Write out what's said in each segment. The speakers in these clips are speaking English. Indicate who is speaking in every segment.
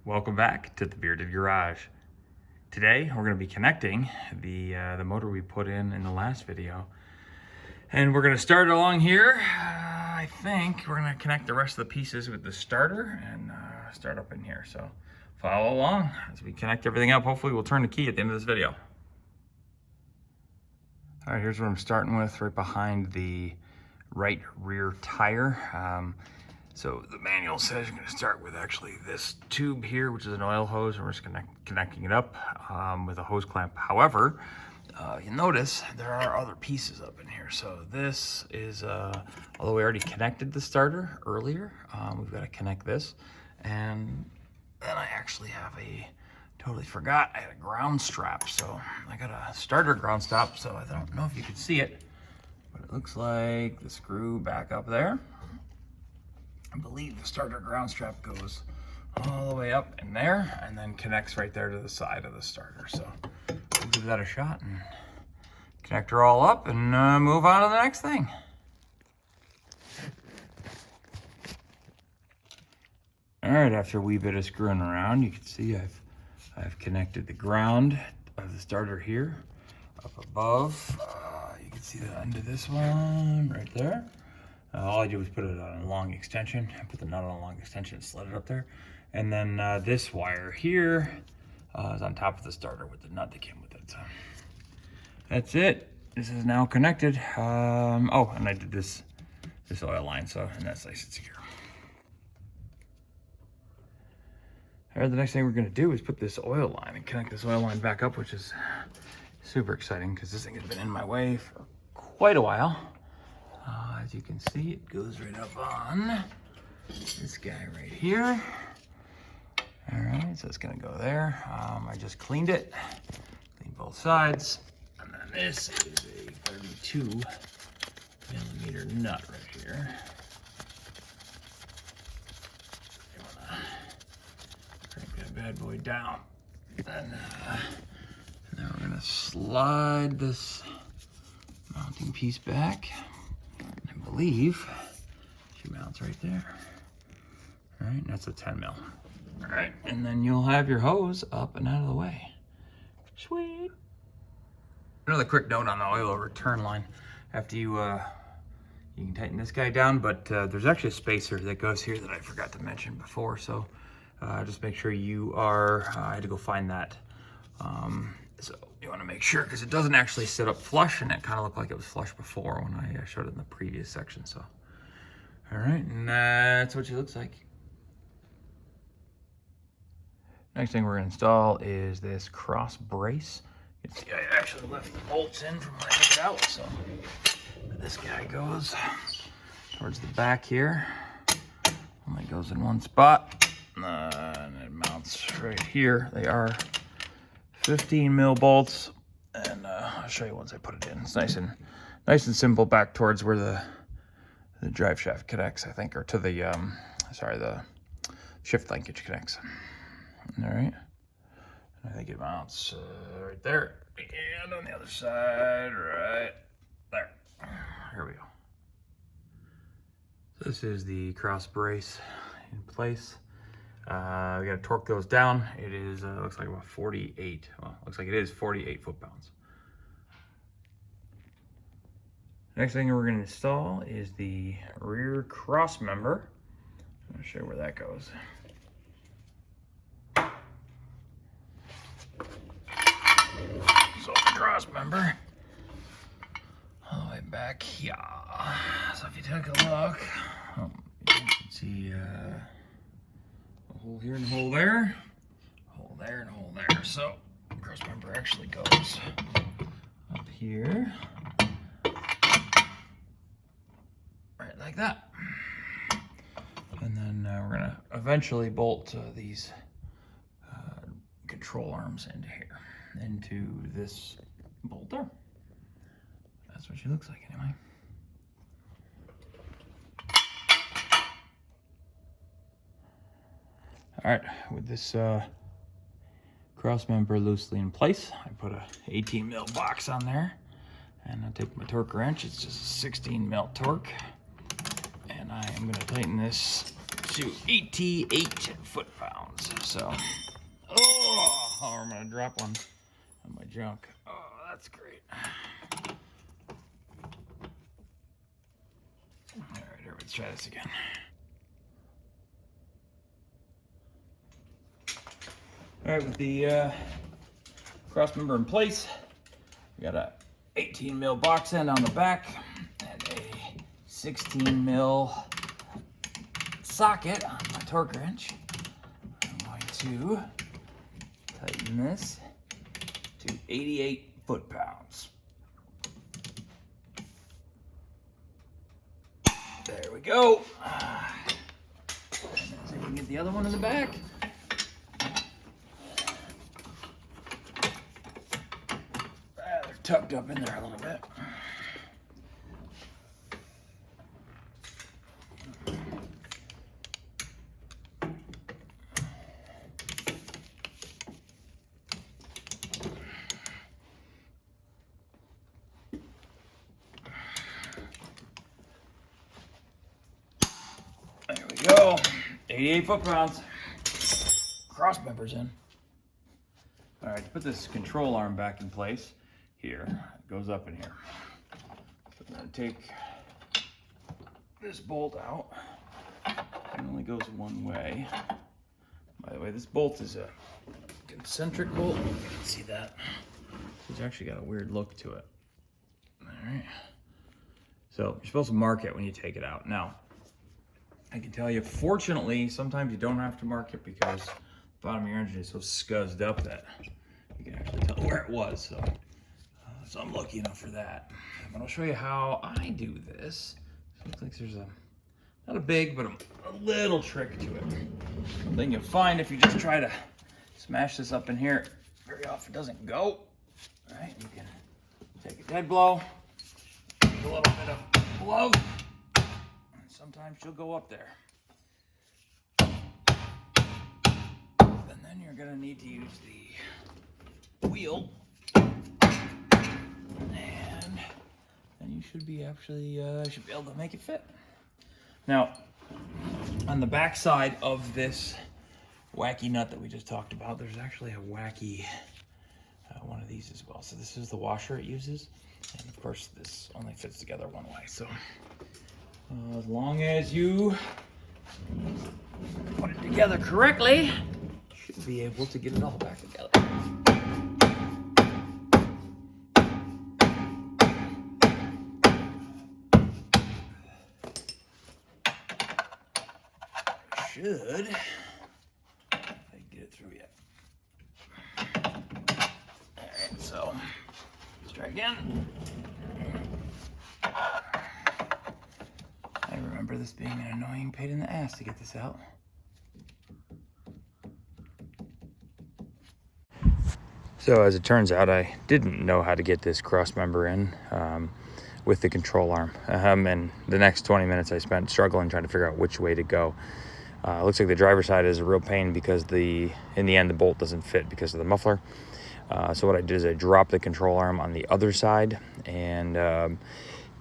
Speaker 1: Welcome back to the Bearded Garage. Today we're going to be connecting the motor we put in the last video, and we're going to start along here. I think we're going to connect the rest of the pieces with the starter and start up in here. So follow along as we connect everything up. Hopefully we'll turn the key at the end of this video. All right, here's what I'm starting with, right behind the right rear tire. So the manual says you're going to start with actually this tube here, which is an oil hose, and we're just connecting it up with a hose clamp. However, you notice there are other pieces up in here. So this is, although we already connected the starter earlier, we've got to connect this. And then I actually have totally forgot, I had a ground strap. So I got a starter ground strap, so I don't know if you can see it, but it looks like the screw back up there. I believe the starter ground strap goes all the way up in there and then connects right there to the side of the starter. So we'll give that a shot and connect her all up and move on to the next thing. All right, after a wee bit of screwing around, you can see I've connected the ground of the starter here up above. You can see the end of this one right there. All I did was put it on a long extension. I put the nut on a long extension and slid it up there. And then this wire here is on top of the starter with the nut that came with it. So that's it. This is now connected. Oh, and I did this oil line, so and that's nice and secure. All right, the next thing we're gonna do is put this oil line and connect this oil line back up, which is super exciting because this thing has been in my way for quite a while. As you can see, it goes right up on this guy right here. All right, so it's gonna go there. I just cleaned it, cleaned both sides. And then this is a 32 millimeter nut right here. You wanna crank that bad boy down. And now we're gonna slide this mounting piece back. I believe she mounts right there. All right, that's a 10 mil. All right, and then you'll have your hose up and out of the way. Sweet. Another quick note on the oil return line. After you can tighten this guy down, but there's actually a spacer that goes here that I forgot to mention before. So just make sure you are, I had to go find that. So you want to make sure, because it doesn't actually sit up flush, and it kind of looked like it was flush before when I showed it in the previous section. So, all right, and that's what she looks like. Next thing we're going to install is this cross brace. You can see I actually left the bolts in from when I took it out. So this guy goes towards the back here. Only goes in one spot, and it mounts right here. They are 15 mil bolts, and I'll show you once I put it in. It's nice and simple back towards where the drive shaft connects, I think, or to the the shift linkage connects. All right, and I think it mounts right there, and on the other side, right there. Here we go. So this is the cross brace in place. We gotta torque those down. It is, looks like about 48, well, looks like it is 48 foot-pounds. Next thing we're gonna install is the rear cross member. I'm gonna show you where that goes. So the cross member, all the way back here. So if you take a look, you can see, a hole here and a hole there, a hole there and a hole there. So the cross member actually goes up here, right like that. And then we're gonna eventually bolt these control arms into here, into this bolter. That's what she looks like anyway. All right, with this cross member loosely in place, I put a 18 mil box on there, and I take my torque wrench. It's just a 16 mil torque, and I am going to tighten this to 88 foot-pounds. So, oh, I'm gonna drop one on my junk. Oh, that's great. All right, here, let's try this again. All right, with the cross member in place, we got a 18 mil box end on the back and a 16 mil socket on my torque wrench. I'm going to tighten this to 88 foot-pounds. There we go. See if we can get the other one in the back. They're tucked up in there a little bit. There we go. 88 foot-pounds. Cross members in. All right, to put this control arm back in place, here, it goes up in here. So I'm gonna take this bolt out. It only goes one way. By the way, this bolt is a concentric bolt. You can see that. It's actually got a weird look to it. All right. So you're supposed to mark it when you take it out. Now, I can tell you, fortunately, sometimes you don't have to mark it because the bottom of your engine is so scuzzed up that you can actually tell where it was. So I'm lucky enough for that. But I'll show you how I do this. It looks like there's not a big, but a little trick to it. Something you'll find if you just try to smash this up in here, very often doesn't go. All right, you can take a dead blow, a little bit of love, and sometimes she'll go up there. And then you're gonna need to use the wheel, and then you should be should be able to make it fit. Now, on the back side of this wacky nut that we just talked about, there's actually a wacky one of these as well. So this is the washer it uses, and of course this only fits together one way. So as long as you put it together correctly, you should be able to get it all back together. Should I get it through yet? Alright, so let's try again. I remember this being an annoying pain in the ass to get this out. So as it turns out, I didn't know how to get this cross member in with the control arm. And the next 20 minutes I spent struggling trying to figure out which way to go. Looks like the driver's side is a real pain because in the end the bolt doesn't fit because of the muffler. So what I did is I dropped the control arm on the other side and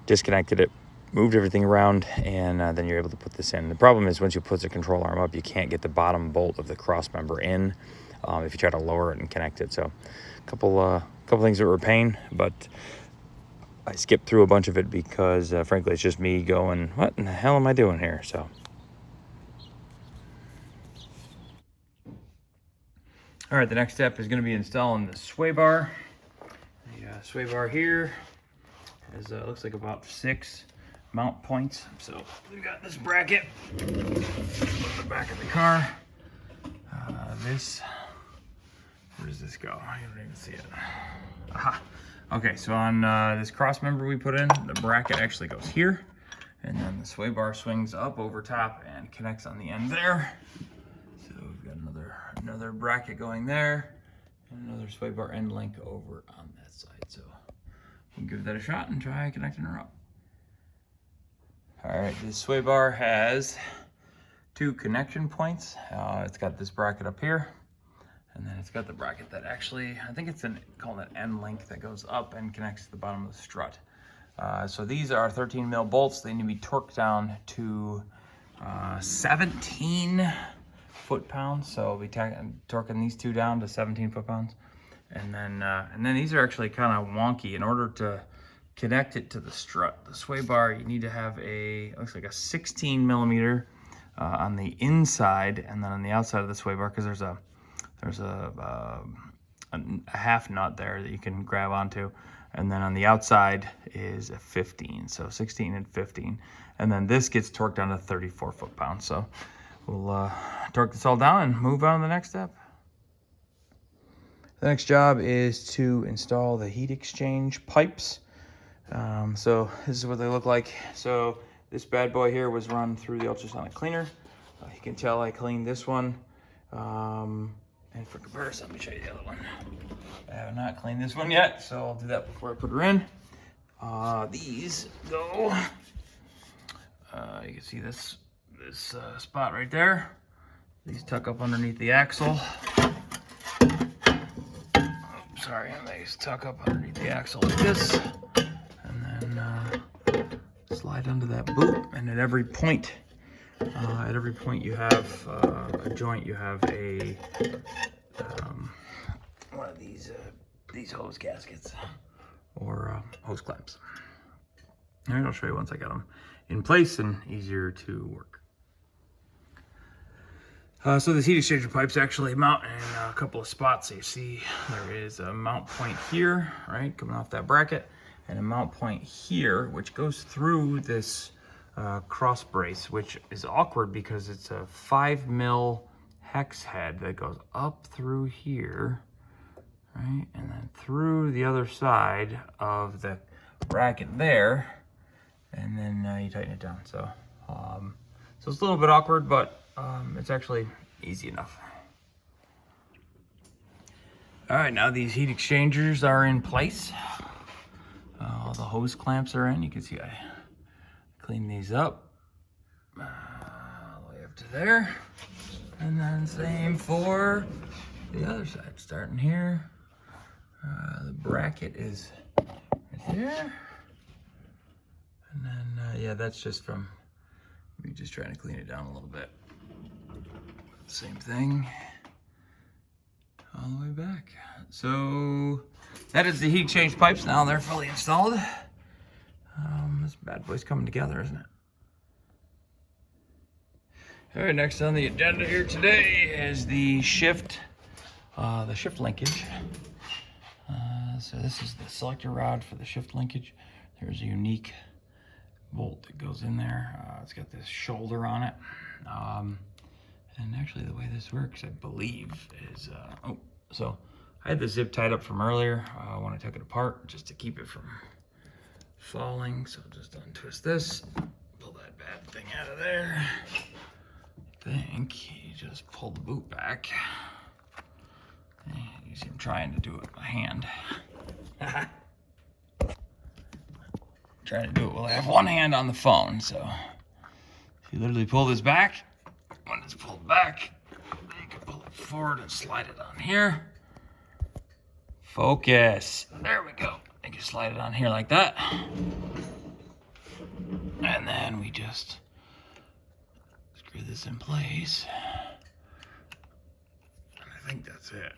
Speaker 1: disconnected it, moved everything around, and then you're able to put this in. The problem is once you put the control arm up, you can't get the bottom bolt of the cross member in if you try to lower it and connect it. So a couple things that were a pain, but I skipped through a bunch of it because frankly it's just me going, what in the hell am I doing here? So all right, the next step is going to be installing the sway bar. The sway bar here has looks like about 6 mount points. So we've got this bracket on the back of the car. Where does this go? I don't even see it. Aha. Okay, so on this cross member we put in, the bracket actually goes here, and then the sway bar swings up over top and connects on the end there. So we've got another bracket going there, and another sway bar end link over on that side. So we'll give that a shot and try connecting her up. All right, this sway bar has 2 connection points. It's got this bracket up here, and then it's got the bracket that actually, I think it's called an end link that goes up and connects to the bottom of the strut. So these are 13 mil bolts. They need to be torqued down to 17 foot-pounds. So we'll be torquing these two down to 17 foot-pounds. And then these are actually kind of wonky. In order to connect it to the strut, the sway bar, you need to have looks like a 16 millimeter on the inside, and then on the outside of the sway bar, because there's a half nut there that you can grab onto, and then on the outside is a 15, so 16 and 15, and then this gets torqued down to 34 foot-pounds. So we'll torque this all down and move on to the next step. The next job is to install the heat exchange pipes. So this is what they look like. So this bad boy here was run through the ultrasonic cleaner. You can tell I cleaned this one. And for comparison, let me show you the other one. I have not cleaned this one yet, so I'll do that before I put her in. These go, you can see this spot right there. These tuck up underneath the axle. Sorry, these tuck up underneath the axle like this, and then slide under that boot. And at every point you have a joint. You have a one of these hose gaskets or hose clamps. All right, I'll show you once I got them in place and easier to work. So this heat exchanger pipes actually mount in a couple of spots. So you see there is a mount point here, right, coming off that bracket, and a mount point here, which goes through this cross brace, which is awkward because it's a 5 mil hex head that goes up through here, right, and then through the other side of the bracket there, and then you tighten it down. So it's a little bit awkward, but it's actually easy enough. All right, now these heat exchangers are in place. All the hose clamps are in. You can see I clean these up all the way up to there. And then same for the other side, starting here. The bracket is right there. And then, yeah, that's just from me just trying to clean it down a little bit. Same thing all the way back. So that is the heat exchange pipes. Now they're fully installed. This bad boy's coming together, isn't it? All right, next on the agenda here today is the shift linkage. So this is the selector rod for the shift linkage. There's a unique bolt that goes in there. It's got this shoulder on it. And actually the way this works, I believe, is, so I had the zip tied up from earlier when I took it apart, just to keep it from falling. So just untwist this, pull that bad thing out of there. I think you just pull the boot back. You see I'm trying to do it with my hand. Trying to do it while I have one hand on the phone. So you literally pull this back. When it's pulled back, you can pull it forward and slide it on here. Focus. There we go. You can slide it on here like that. And then we just screw this in place. And I think that's it.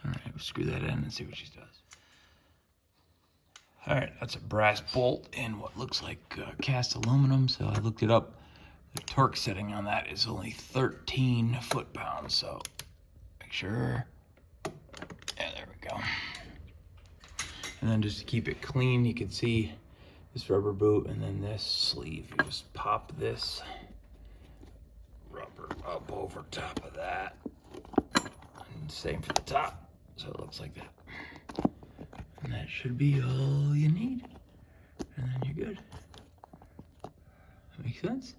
Speaker 1: All right, we'll screw that in and see what she does. All right, that's a brass bolt in what looks like cast aluminum. So I looked it up. The torque setting on that is only 13 foot-pounds. So make sure. Yeah, there we go. And then just to keep it clean, you can see this rubber boot and then this sleeve. You just pop this rubber up over top of that. And same for the top. So it looks like that. And that should be all you need. And then you're good. That makes sense?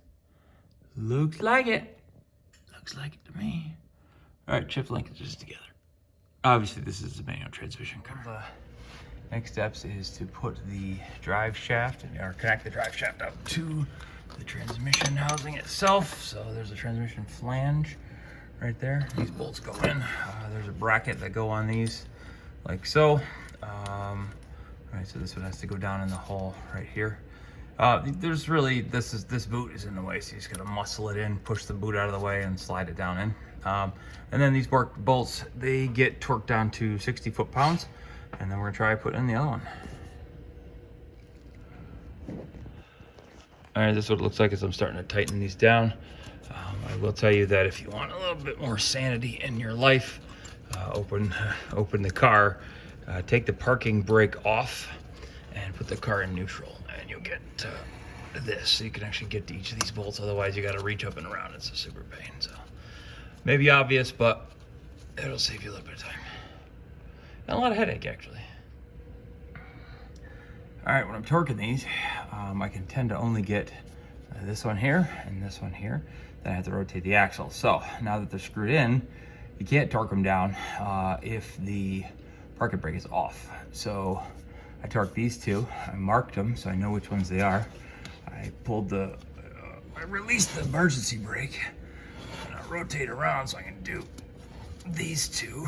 Speaker 1: Looks like it. Looks like it to me. All right, chip linkages together. Obviously, this is the manual transmission car. The next steps is to put the drive shaft, or connect the drive shaft up to the transmission housing itself. So there's a transmission flange right there. These bolts go in. There's a bracket that go on these like so. All right, so this one has to go down in the hole right here. There's really, this boot is in the way, so you just gotta muscle it in, push the boot out of the way and slide it down in. And then these bolts, they get torqued down to 60 foot-pounds, and then we're gonna try putting in the other one. All right, this is what it looks like as I'm starting to tighten these down. I will tell you that if you want a little bit more sanity in your life, open the car, take the parking brake off, and put the car in neutral, and you'll get this. So you can actually get to each of these bolts. Otherwise, you got to reach up and around. It's a super pain. So maybe obvious, but it'll save you a little bit of time. Not a lot of headache, actually. All right, when I'm torquing these, I can tend to only get this one here and this one here. Then I have to rotate the axle. So now that they're screwed in, you can't torque them down if the parking brake is off. So I torqued these two. I marked them so I know which ones they are. I pulled I released the emergency brake, and I rotate around so I can do these two.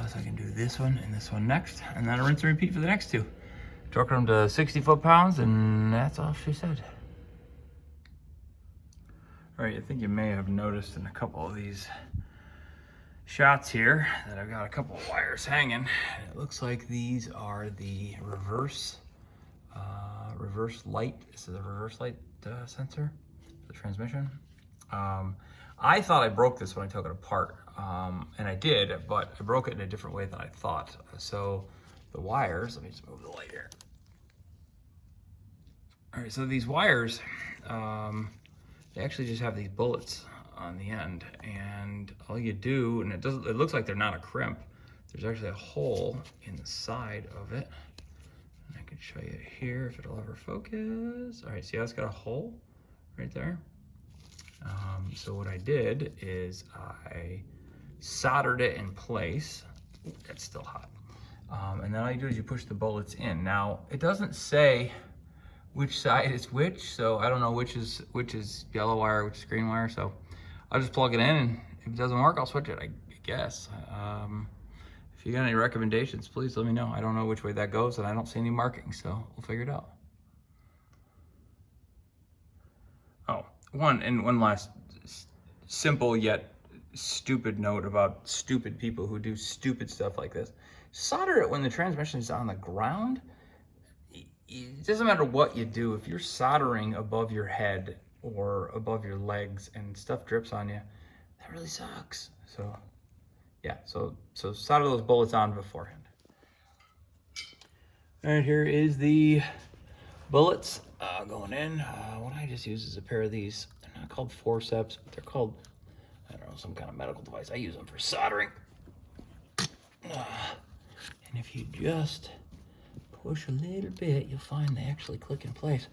Speaker 1: So I can do this one and this one next, and then I rinse and repeat for the next two. Torqued them to 60 foot-pounds, and that's all she said. All right, I think you may have noticed in a couple of these shots here that I've got a couple of wires hanging. It looks like these are the reverse light. This is a reverse light sensor for the transmission. I thought I broke this when I took it apart, and I did, but I broke it in a different way than I thought. So the wires, let me just move the light here. All right, so these wires, they actually just have these bullets on the end, and all you do, and it looks like they're not a crimp. There's actually a hole in the side of it. And I can show you here if it'll ever focus. All right, see how it's got a hole right there? So what I did is I soldered it in place. Ooh, that's still hot. And then all you do is you push the bullets in. Now, it doesn't say which side is which, so I don't know which is yellow wire, which is green wire, so I'll just plug it in, and if it doesn't work, I'll switch it, I guess. If you got any recommendations, please let me know. I don't know which way that goes, and I don't see any markings, so we'll figure it out. Oh, one last simple yet stupid note about stupid people who do stupid stuff like this. Solder it when the transmission is on the ground. It doesn't matter what you do. If you're soldering above your head or above your legs and stuff drips on you, that really sucks. So yeah, so solder those bullets on beforehand. All right, here is the bullets going in. What I just use is a pair of these. They're not called forceps, but they're called, I don't know, some kind of medical device. I use them for soldering. And if you just push a little bit, you'll find they actually click in place.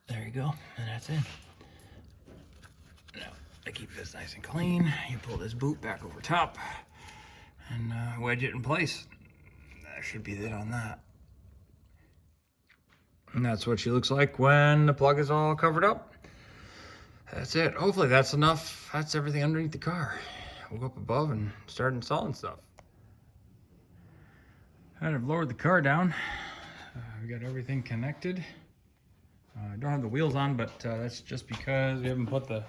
Speaker 1: There you go, and that's it. Now, to keep this nice and clean, you pull this boot back over top and wedge it in place. That should be it on that. And that's what she looks like when the plug is all covered up. That's it. Hopefully that's enough. That's everything underneath the car. We'll go up above and start installing stuff. All right, I've lowered the car down. We got everything connected. I don't have the wheels on, but that's just because we haven't put the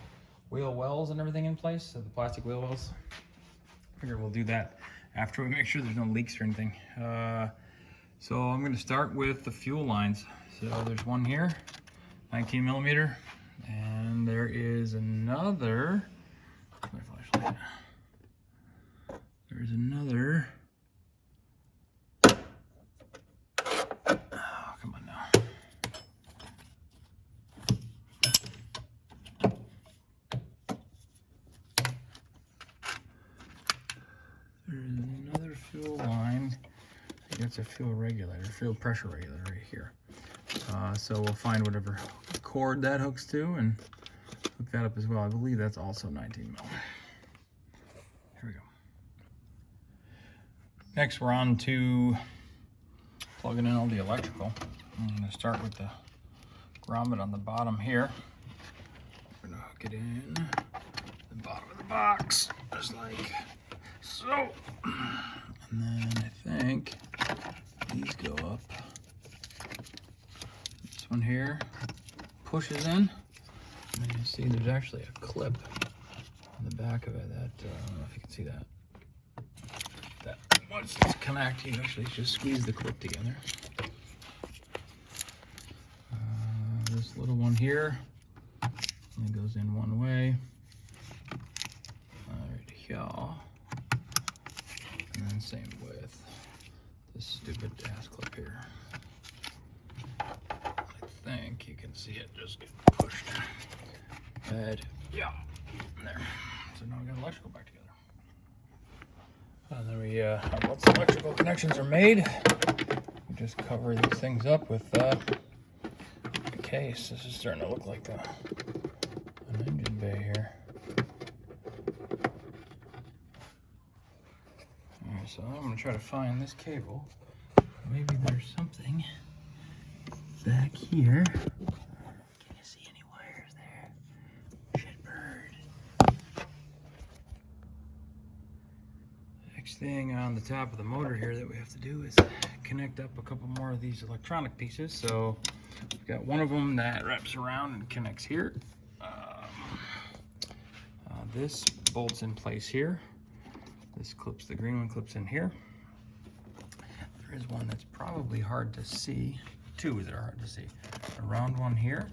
Speaker 1: wheel wells and everything in place, so the plastic wheel wells. I figure we'll do that after we make sure there's no leaks or anything. So I'm going to start with the fuel lines. So there's one here, 19 millimeter, and there is another. Where's my flashlight? There's another. There's another fuel line. I think that's a fuel regulator, fuel pressure regulator right here. So we'll find whatever cord that hooks to and hook that up as well. I believe that's also 19 mil. Here we go. Next, we're on to plugging in all the electrical. I'm going to start with the grommet on the bottom here. We're going to hook it in the bottom of the box, just like so. And then I think these go up. This one here pushes in, and you see there's actually a clip on the back of it that, I don't know if you can see that. That once it's connected, you actually just squeeze the clip together. This little one here only goes in one way. Right here. And then same with this stupid ass clip here. I think you can see it just get pushed. Right. Yeah. There. So now we got electrical back together. And then we, once the electrical connections are made, we just cover these things up with the case. This is starting to look like an engine bay here. Alright, so I'm going to try to find this cable. Maybe there's something back here. Can you see any wires there? Shitbird. Next thing on the top of the motor here that we have to do is connect up a couple more of these electronic pieces. So we've got one of them that wraps around and connects here. This bolts in place here. This clips, the green one clips in here. There is one that's probably hard to see. Two that are hard to see. A round one here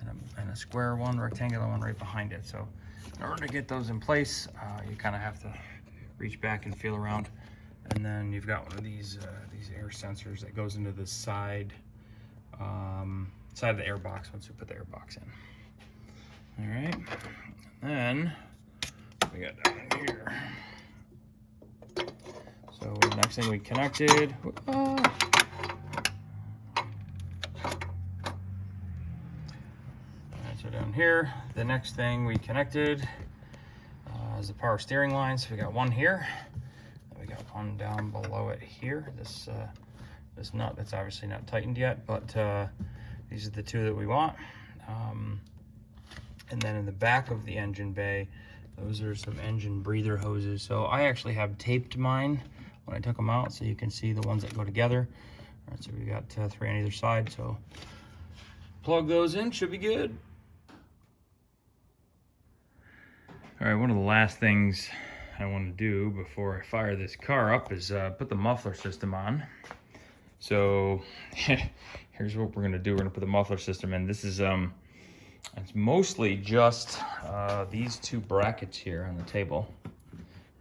Speaker 1: and a square one, rectangular one right behind it. So in order to get those in place, you kind of have to reach back and feel around. And then you've got one of these air sensors that goes into the side of the air box once you put the air box in. All right, and then we got down in here. So the next thing we connected. All right, so down here, the next thing we connected is the power steering line. So we got one here. We got one down below it here. This nut that's obviously not tightened yet, but these are the two that we want. And then in the back of the engine bay, those are some engine breather hoses. So I actually have taped mine when I took them out, so you can see the ones that go together. All right, so we got 3 on either side. So plug those in, should be good. All right, one of the last things I want to do before I fire this car up is put the muffler system on. So here's what we're going to do. We're going to put the muffler system in. This is it's mostly just these two brackets here on the table,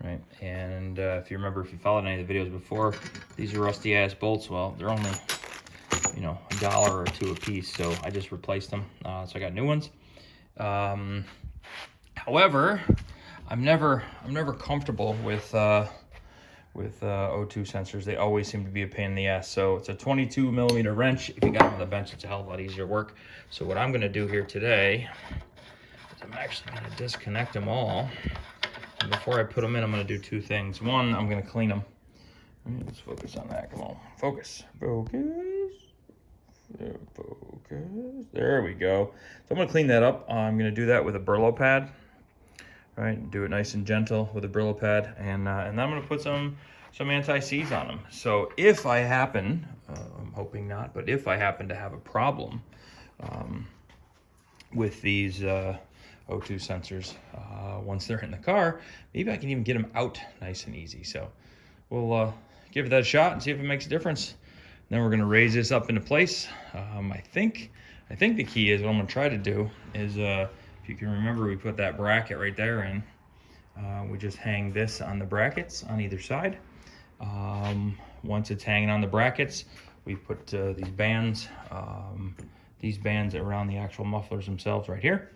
Speaker 1: right? And if you remember, if you followed any of the videos before, these are rusty ass bolts. Well, they're only, you know, $1 or $2 a piece, so I just replaced them. So I got new ones. However, I'm never comfortable with O2 sensors. They always seem to be a pain in the ass. So it's a 22 millimeter wrench. If you got them on the bench, it's a hell of a lot easier work. So what I'm gonna do here today is I'm actually gonna disconnect them all. And before I put them in, I'm gonna do two things. One, I'm gonna clean them. Let's focus on that, come on. Focus, focus, focus. There we go. So I'm gonna clean that up. I'm gonna do that with a Brillo pad. Right, do it nice and gentle with a Brillo pad, and then I'm gonna put some anti-seize on them. So if I happen, I'm hoping not, but if I happen to have a problem with these O2 sensors, once they're in the car, maybe I can even get them out nice and easy. So we'll give that a shot and see if it makes a difference. Then we're gonna raise this up into place. I think the key is what I'm gonna try to do is, if you can remember, we put that bracket right there in. We just hang this on the brackets on either side. Once it's hanging on the brackets, we put these bands around the actual mufflers themselves right here.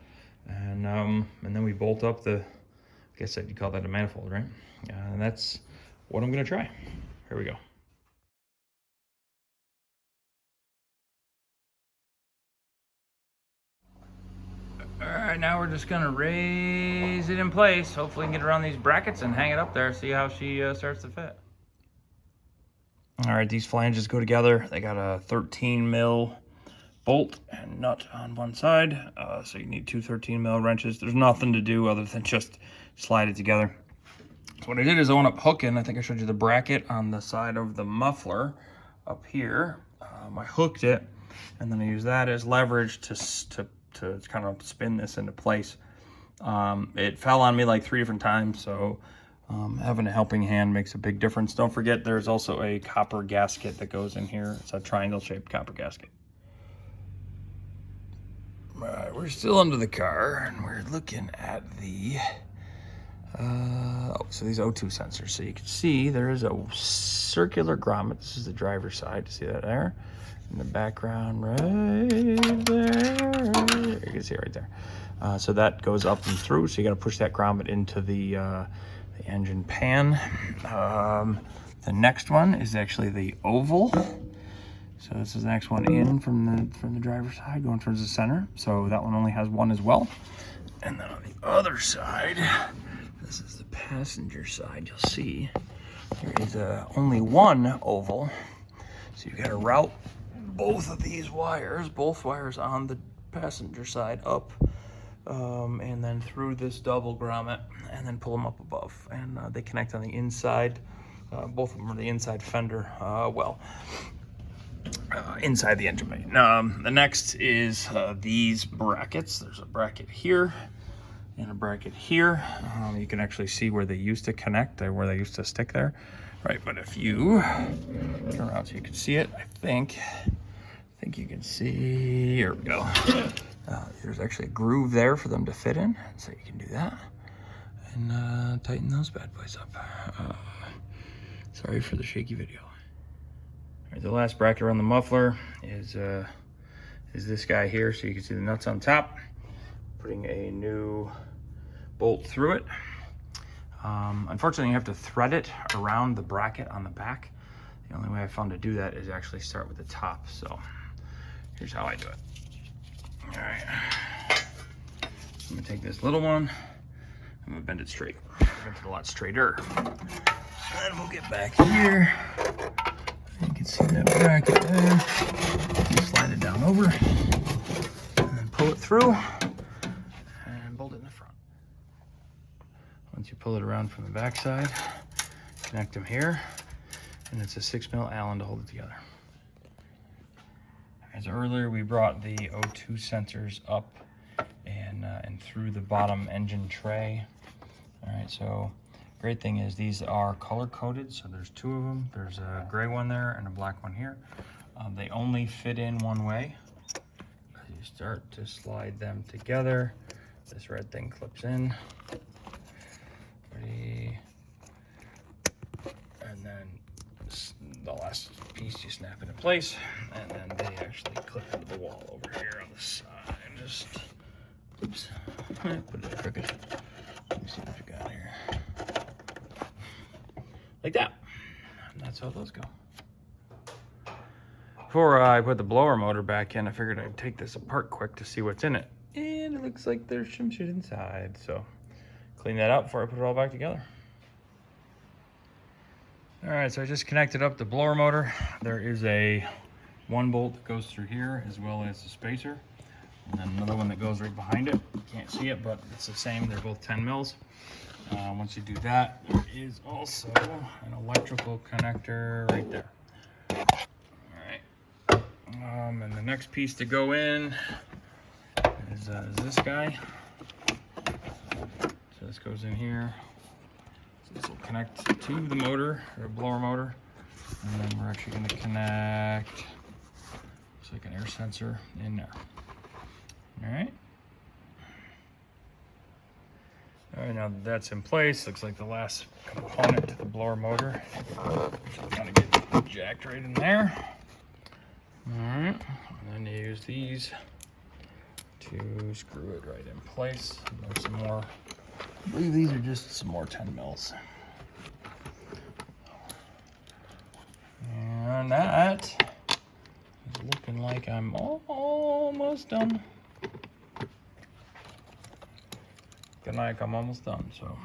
Speaker 1: And then we bolt up the, I guess you call that a manifold, right? And that's what I'm gonna try. Here we go. All right, now we're just gonna raise it in place. Hopefully we can get around these brackets and hang it up there, see how she starts to fit. All right, these flanges go together. They got a 13 mil bolt and nut on one side. So you need two 13 mil wrenches. There's nothing to do other than just slide it together. So what I did is I went up hooking. I think I showed you the bracket on the side of the muffler. up here. I hooked it, and then I use that as leverage to kind of spin this into place. It fell on me like 3 different times, so having a helping hand makes a big difference. Don't forget there's also a copper gasket that goes in here. It's a triangle-shaped copper gasket. All right, we're still under the car, and we're looking at the so these O2 sensors. So you can see there is a circular grommet. This is the driver's side. See that there? In the background, right there. You can see it right there. So that goes up and through. So you got to push that grommet into the engine pan. The next one is actually the oval. So this is the next one in from the driver's side, going towards the center. So that one only has one as well. And then on the other side, this is the passenger side. You'll see there is only one oval. So you got to route both of these wires, both wires on the passenger side up, and then through this double grommet, and then pull them up above. And they connect on the inside. Both of them are the inside fender. Inside the engine bay. The next is these brackets. There's a bracket here and a bracket here. You can actually see where they used to connect, where they used to stick there. Right, but if you turn around so you can see it, I think you can see, here we go. There's actually a groove there for them to fit in, so you can do that. And tighten those bad boys up. Sorry for the shaky video. All right, the last bracket around the muffler is this guy here, so you can see the nuts on top. Putting a new bolt through it. Unfortunately, you have to thread it around the bracket on the back. The only way I found to do that is actually start with the top. So here's how I do it. All right, I'm gonna take this little one. I'm gonna bend it straight. Bend it a lot straighter. And then we'll get back here. You can see that bracket there. You slide it down over, and then pull it through, and bolt it in the front. Once you pull it around from the back side, connect them here, and it's a 6mm Allen to hold it together. As earlier, we brought the O2 sensors up and through the bottom engine tray. All right, so great thing is these are color coded, so there's 2 of them. There's a gray one there and a black one here. They only fit in one way. As you start to slide them together, this red thing clips in. Ready? And then the last piece you snap into place, and then they actually clip into the wall over here on the side. Just, oops, put it crooked. Let me see what you got here. Like that. And that's how those go. Before I put the blower motor back in, I figured I'd take this apart quick to see what's in it. And it looks like there's some shit inside. So clean that up before I put it all back together. All right, so I just connected up the blower motor. There is a 1 bolt that goes through here, as well as a spacer. And then another one that goes right behind it. You can't see it, but it's the same. They're both 10 mils. Once you do that, there is also an electrical connector right there. All right. And the next piece to go in is this guy. So this goes in here. So this will connect to the motor, or blower motor. And then we're actually going to connect, looks like an air sensor in there. All right. All right, now that that's in place, looks like the last component to the blower motor. Just kind of get jacked right in there. All right, and then you use these to screw it right in place. There's some more, I believe these are just some more 10 mils. And that is looking like I'm almost done. Good night, I'm almost done, so.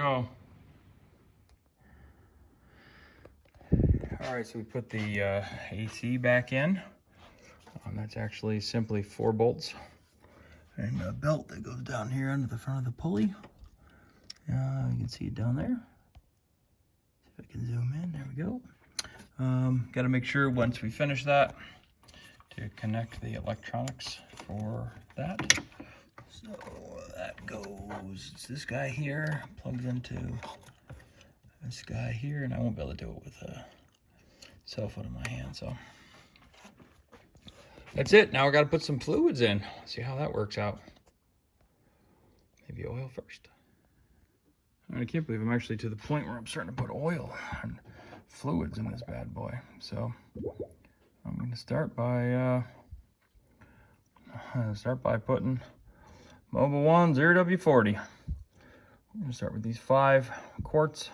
Speaker 1: go. All right, so we put the AC back in. That's actually simply 4 bolts and a belt that goes down here under the front of the pulley. You can see it down there. See if I can zoom in. There we go. Got to make sure once we finish that to connect the electronics for that. So that goes, it's this guy here, plugs into this guy here, and I won't be able to do it with a cell phone in my hand, so. That's it. Now I got to put some fluids in. See how that works out. Maybe oil first. I can't believe I'm actually to the point where I'm starting to put oil and fluids in this bad boy. So I'm going to start by putting Mobil 1 0W40. I'm going to start with these 5 quarts.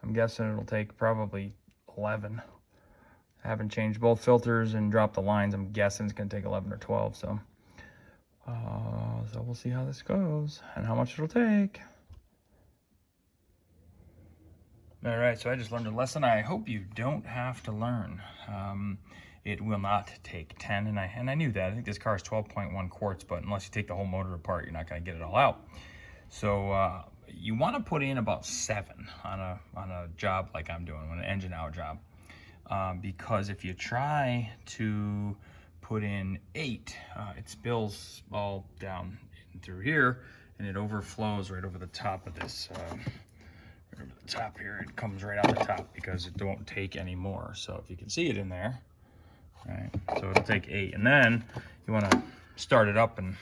Speaker 1: I'm guessing it'll take probably 11. I haven't changed both filters and dropped the lines. I'm guessing it's going to take 11 or 12. So we'll see how this goes and how much it'll take. All right, so I just learned a lesson I hope you don't have to learn. It will not take 10, and I knew that. I think this car is 12.1 quarts, but unless you take the whole motor apart, you're not going to get it all out. So you want to put in about 7 on a job like I'm doing, an engine out job. Because if you try to put in 8, it spills all down through here, and it overflows right over the top of this, right over the top here. It comes right out the top because it don't take any more. So if you can see it in there, right? So it'll take 8, and then you want to start it up and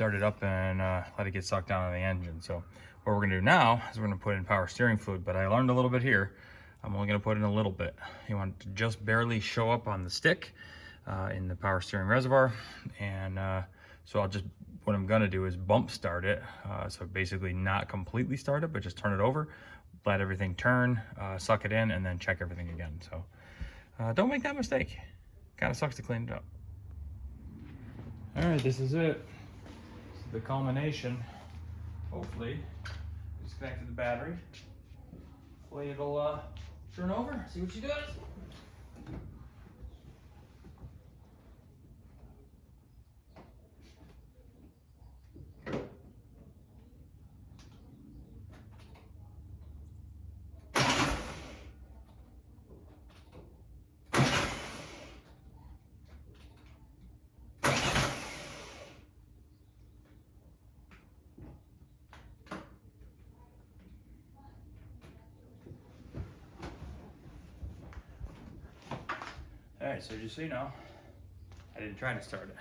Speaker 1: let it get sucked down on the engine. So what we're gonna do now is we're gonna put in power steering fluid, but I learned a little bit here. I'm only going to put in a little bit. You want it to just barely show up on the stick in the power steering reservoir. And so what I'm going to do is bump start it. So basically not completely start it, but just turn it over, let everything turn, suck it in, and then check everything again. So don't make that mistake. Kind of sucks to clean it up. All right, this is it. This is the culmination. Hopefully, disconnected the battery. Hopefully it'll turn over, see what she does. All right, so just so you know, I didn't try to start it.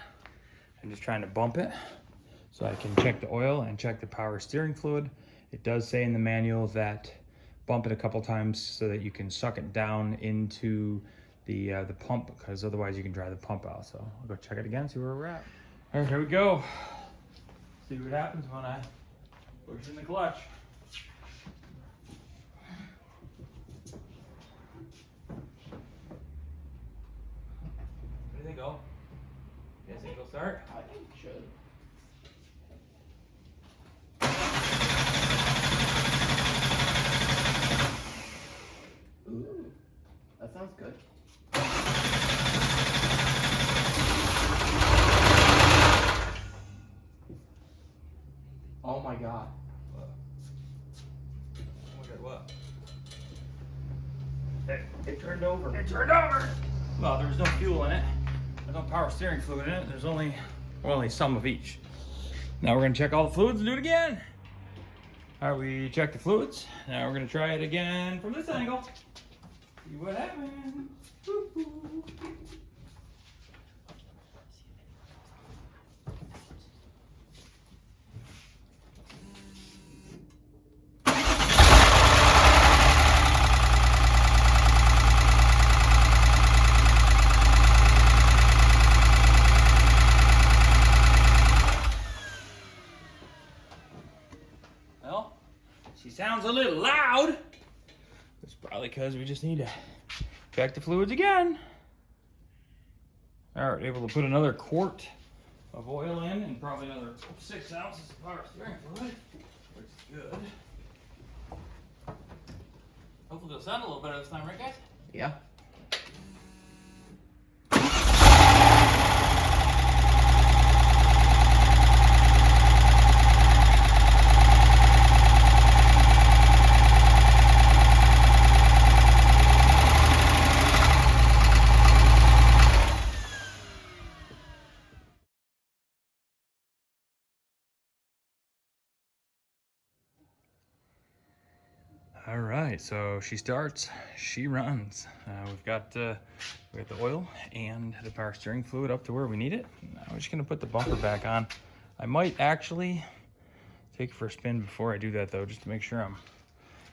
Speaker 1: I'm just trying to bump it so I can check the oil and check the power steering fluid. It does say in the manual that bump it a couple times so that you can suck it down into the pump, because otherwise you can dry the pump out. So I'll go check it again, see where we're at. All right, here we go. See what happens when I push in the clutch. What do you think, Al? You guys think it'll start?
Speaker 2: I think it should. Ooh, that sounds good. Oh my god.
Speaker 1: What? Oh my god, what? It turned over. It turned over! Well, there was no fuel in it. There's no power steering fluid in it. There's only some of each. Now we're gonna check all the fluids and do it again. All right, we checked the fluids. Now we're gonna try it again from this angle. See what happens. Woo-hoo. Well, she sounds a little loud. It's probably because we just need to check the fluids again. All right, able to put another quart of oil in and probably another 6 ounces of power steering fluid. which is good. Hopefully it'll sound a little better this time, right guys?
Speaker 2: Yeah.
Speaker 1: All right, so she starts, she runs. We've got the oil and the power steering fluid up to where we need it. Now we're just gonna put the bumper back on. I might actually take it for a spin before I do that though, just to make sure I'm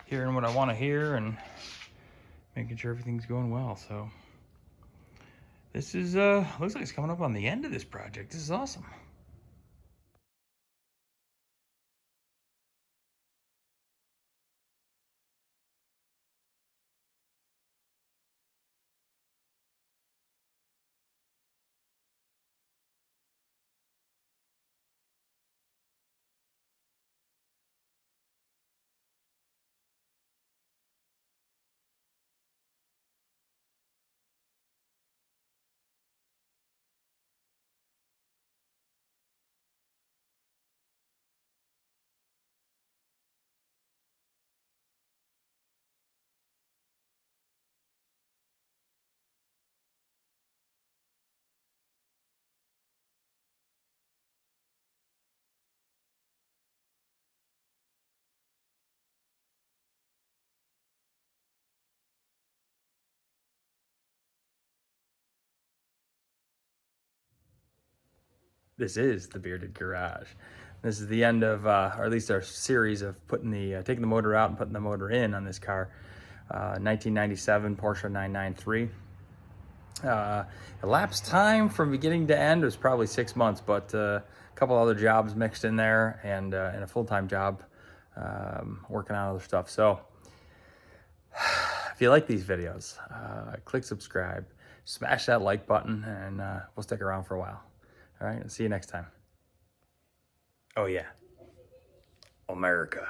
Speaker 1: hearing what I want to hear and making sure everything's going well. So this is looks like it's coming up on the end of this project. This is awesome. This is the Bearded Garage. This is the end of, or at least our series of putting the, taking the motor out and putting the motor in on this car. 1997 Porsche 993. Elapsed time from beginning to end was probably 6 months, but a couple other jobs mixed in there and a full-time job working on other stuff. So if you like these videos, click subscribe, smash that like button, and we'll stick around for a while. All right, see you next time. Oh yeah, America.